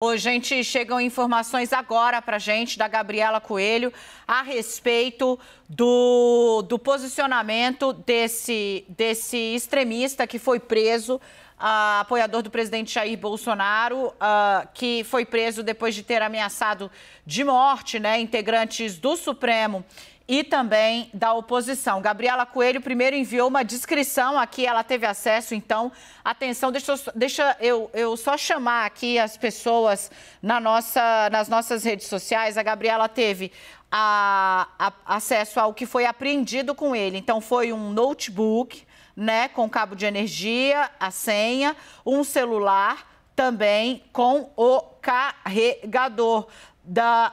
Ô, gente, chegam informações agora para a gente da Gabriela Coelho a respeito do posicionamento desse extremista que foi preso, apoiador do presidente Jair Bolsonaro, que foi preso depois de ter ameaçado de morte, né, integrantes do Supremo e também da oposição. Gabriela Coelho primeiro enviou uma descrição aqui, ela teve acesso, então, atenção, deixa eu só chamar aqui as pessoas nas nossas redes sociais. A Gabriela teve acesso ao que foi apreendido com ele, então foi um notebook, né, com cabo de energia, a senha, um celular também com o carregador.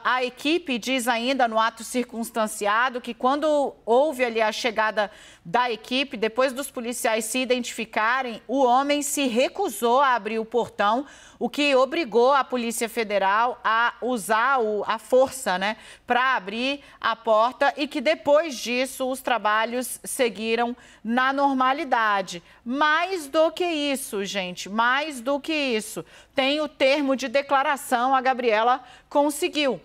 A equipe diz ainda no ato circunstanciado que quando houve ali a chegada da equipe, depois dos policiais se identificarem, o homem se recusou a abrir o portão, o que obrigou a Polícia Federal a usar a força, né, para abrir a porta, e que depois disso os trabalhos seguiram na normalidade. Mais do que isso, gente, mais do que isso, tem o termo de declaração, a Gabriela conseguiu.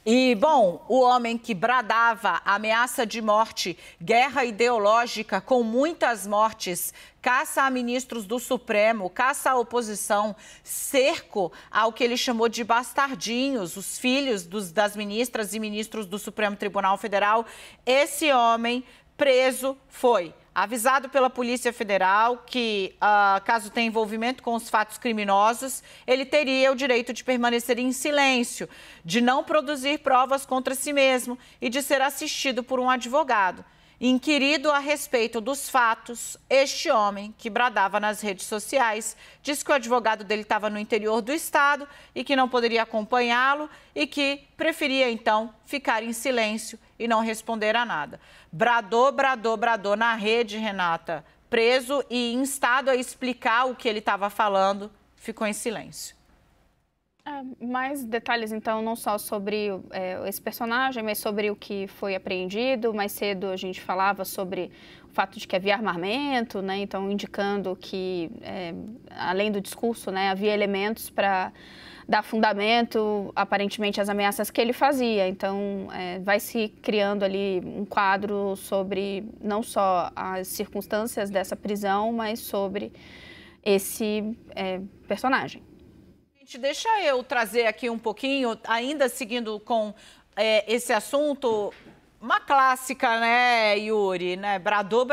E, bom, o homem que bradava ameaça de morte, guerra ideológica com muitas mortes, caça a ministros do Supremo, caça a oposição, cerco ao que ele chamou de bastardinhos, os filhos das ministras e ministros do Supremo Tribunal Federal. Esse homem preso foi avisado pela Polícia Federal que, caso tenha envolvimento com os fatos criminosos, ele teria o direito de permanecer em silêncio, de não produzir provas contra si mesmo e de ser assistido por um advogado. Inquirido a respeito dos fatos, este homem, que bradava nas redes sociais, disse que o advogado dele estava no interior do estado e que não poderia acompanhá-lo e que preferia, então, ficar em silêncio e não responder a nada. Bradou na rede, Renata, preso e instado a explicar o que ele estava falando, ficou em silêncio. Mais detalhes, então, não só sobre esse personagem, mas sobre o que foi apreendido. Mais cedo a gente falava sobre o fato de que havia armamento, né? Então, indicando que, além do discurso, né, havia elementos para dar fundamento, aparentemente, às ameaças que ele fazia. Então, vai se criando ali um quadro sobre não só as circunstâncias dessa prisão, mas sobre esse personagem. Deixa eu trazer aqui um pouquinho, ainda seguindo com esse assunto, uma clássica, né, Yuri, né? Bradou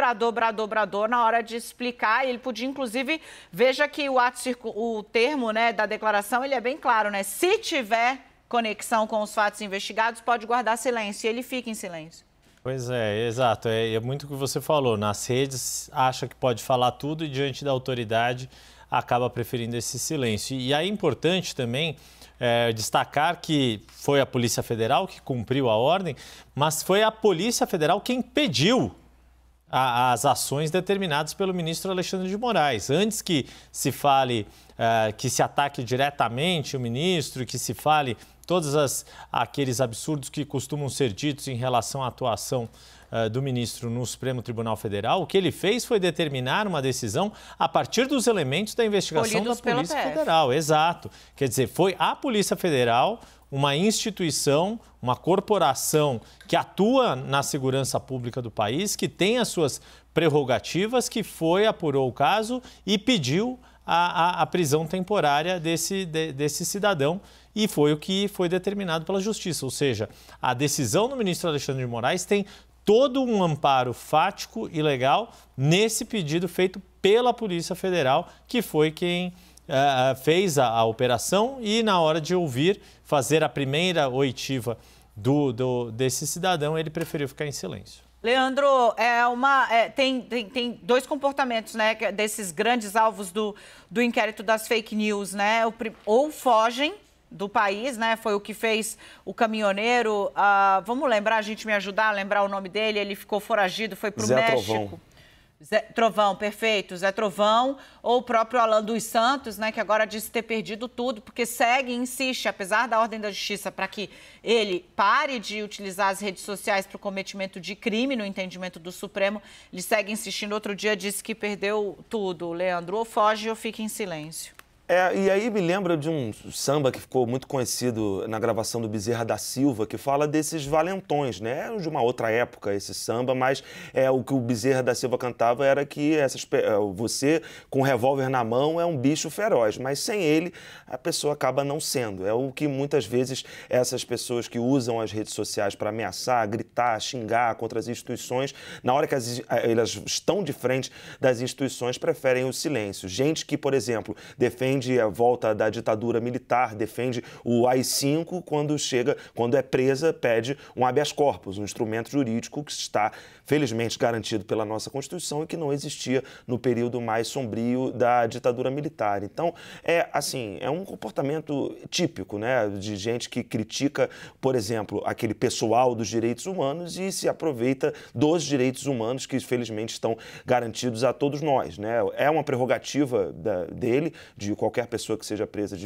na hora de explicar. Ele podia, inclusive, veja que o termo, né, da declaração, ele é bem claro, né? Se tiver conexão com os fatos investigados, pode guardar silêncio, e ele fica em silêncio. Pois é, exato. É muito o que você falou. Nas redes, acha que pode falar tudo e, diante da autoridade, acaba preferindo esse silêncio. E aí é importante também destacar que foi a Polícia Federal que cumpriu a ordem, mas foi a Polícia Federal quem pediu as ações determinadas pelo ministro Alexandre de Moraes. Antes que se fale, que se ataque diretamente o ministro, que se fale todos aqueles absurdos que costumam ser ditos em relação à atuação do ministro no Supremo Tribunal Federal, o que ele fez foi determinar uma decisão a partir dos elementos da investigação da Polícia Federal. Exato. Quer dizer, foi a Polícia Federal, uma instituição, uma corporação que atua na segurança pública do país, que tem as suas prerrogativas, que apurou o caso e pediu a prisão temporária desse cidadão, e foi o que foi determinado pela Justiça. Ou seja, a decisão do ministro Alexandre de Moraes tem todo um amparo fático e legal nesse pedido feito pela Polícia Federal, que foi quem fez a operação, e na hora de fazer a primeira oitiva desse cidadão, ele preferiu ficar em silêncio. Leandro, tem dois comportamentos, né, desses grandes alvos do inquérito das fake news, né? Ou fogem do país, né? Foi o que fez o caminhoneiro. Vamos lembrar, a gente me ajudar a lembrar o nome dele. Ele ficou foragido, foi para o México. Trovão. Zé Trovão, perfeito. Zé Trovão, ou o próprio Alan dos Santos, né, que agora disse ter perdido tudo, porque segue e insiste, apesar da ordem da Justiça, para que ele pare de utilizar as redes sociais para o cometimento de crime, no entendimento do Supremo, ele segue insistindo. Outro dia disse que perdeu tudo, Leandro. Ou foge ou fica em silêncio. E aí me lembra de um samba que ficou muito conhecido na gravação do Bezerra da Silva, que fala desses valentões, né? É de uma outra época esse samba, mas o que o Bezerra da Silva cantava era que você, com um revólver na mão, é um bicho feroz, mas sem ele a pessoa acaba não sendo. É o que muitas vezes essas pessoas que usam as redes sociais para ameaçar, gritar, xingar contra as instituições, na hora que elas estão de frente das instituições, preferem o silêncio. Gente que, por exemplo, defende a volta da ditadura militar, defende o AI-5, quando é presa, pede um habeas corpus, um instrumento jurídico que está, felizmente, garantido pela nossa Constituição e que não existia no período mais sombrio da ditadura militar. Então, é um comportamento típico, né, de gente que critica, por exemplo, aquele pessoal dos direitos humanos e se aproveita dos direitos humanos que, felizmente, estão garantidos a todos nós, né? É uma prerrogativa dele, de qualquer pessoa que seja presa, de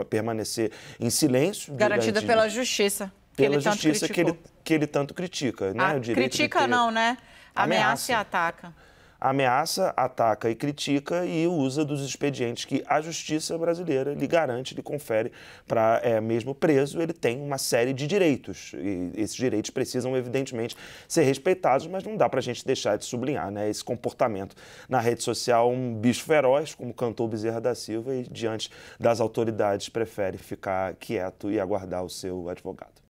permanecer em silêncio. Garantida pela justiça. Pela justiça que ele tanto critica, né? Critica não, né? Ameaça e ataca. Ameaça, ataca e critica e usa dos expedientes que a justiça brasileira lhe garante, lhe confere para, mesmo preso, ele tem uma série de direitos. E esses direitos precisam, evidentemente, ser respeitados, mas não dá para a gente deixar de sublinhar, né, esse comportamento na rede social, um bicho feroz, como cantou Bezerra da Silva, e diante das autoridades prefere ficar quieto e aguardar o seu advogado.